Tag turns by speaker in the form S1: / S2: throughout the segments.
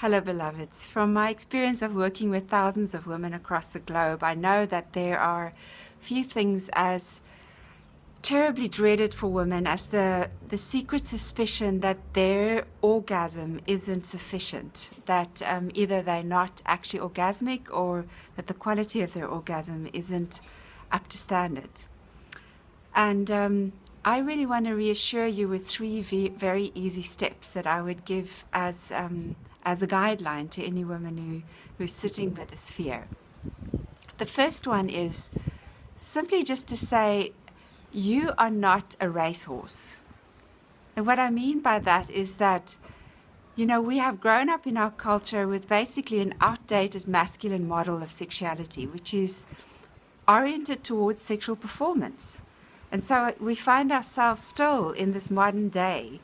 S1: Hello, beloveds. From my experience of working with thousands of women across the globe, I know that there are few things as terribly dreaded for women as the secret suspicion that their orgasm isn't sufficient, that either they're not actually orgasmic or that the quality of their orgasm isn't up to standard. And I really want to reassure you with three very easy steps that I would give as a guideline to any woman who's sitting with this fear. The first one is simply just to say, you are not a racehorse. And what I mean by that is that, we have grown up in our culture with basically an outdated masculine model of sexuality, which is oriented towards sexual performance. And so we find ourselves still in this modern day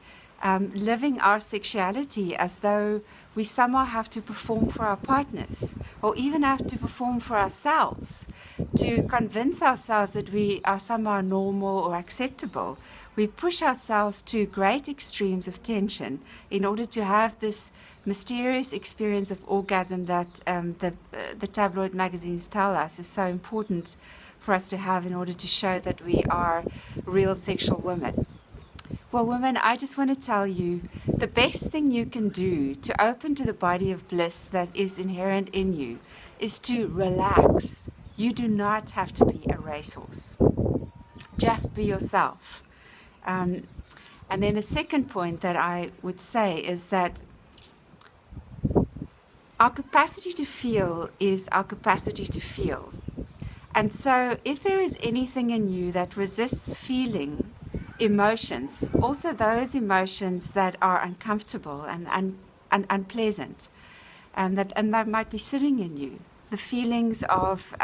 S1: living our sexuality as though we somehow have to perform for our partners or even have to perform for ourselves to convince ourselves that we are somehow normal or acceptable. We push ourselves to great extremes of tension in order to have this mysterious experience of orgasm that the tabloid magazines tell us is so important for us to have in order to show that we are real sexual women. Well, women, I just want to tell you, the best thing you can do to open to the body of bliss that is inherent in you is to relax. You do not have to be a racehorse. Just be yourself. And then the second point that I would say is that our capacity to feel is our capacity to feel. And so if there is anything in you that resists feeling emotions, also those emotions that are uncomfortable and unpleasant, and that might be sitting in you, the feelings of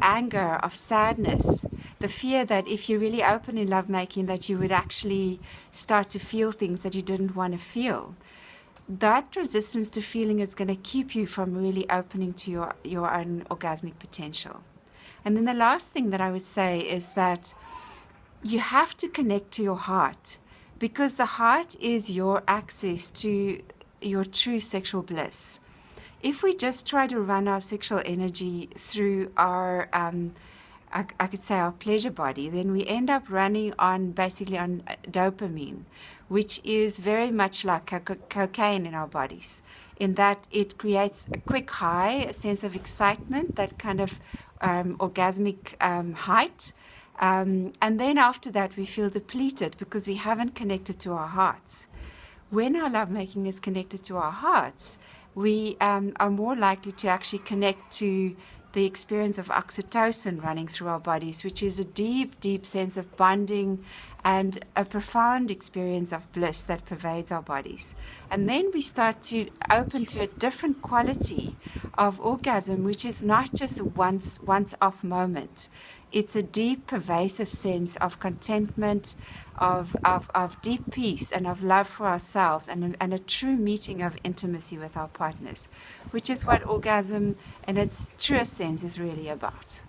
S1: anger, of sadness, the fear that if you really open in lovemaking that you would actually start to feel things that you didn't want to feel. That resistance to feeling is going to keep you from really opening to your own orgasmic potential. And then the last thing that I would say is that you have to connect to your heart, because the heart is your access to your true sexual bliss. If we just try to run our sexual energy through our, I could say our pleasure body, then we end up running basically on dopamine, which is very much like cocaine in our bodies, in that it creates a quick high, a sense of excitement, that kind of orgasmic height. And then after that, we feel depleted because we haven't connected to our hearts. When our lovemaking is connected to our hearts, we are more likely to actually connect to the experience of oxytocin running through our bodies, which is a deep, deep sense of bonding and a profound experience of bliss that pervades our bodies. And then we start to open to a different quality of orgasm, which is not just a once-off moment. It's a deep, pervasive sense of contentment, of deep peace and of love for ourselves, and a true meeting of intimacy with our partners, which is what orgasm in its truest sense is really about.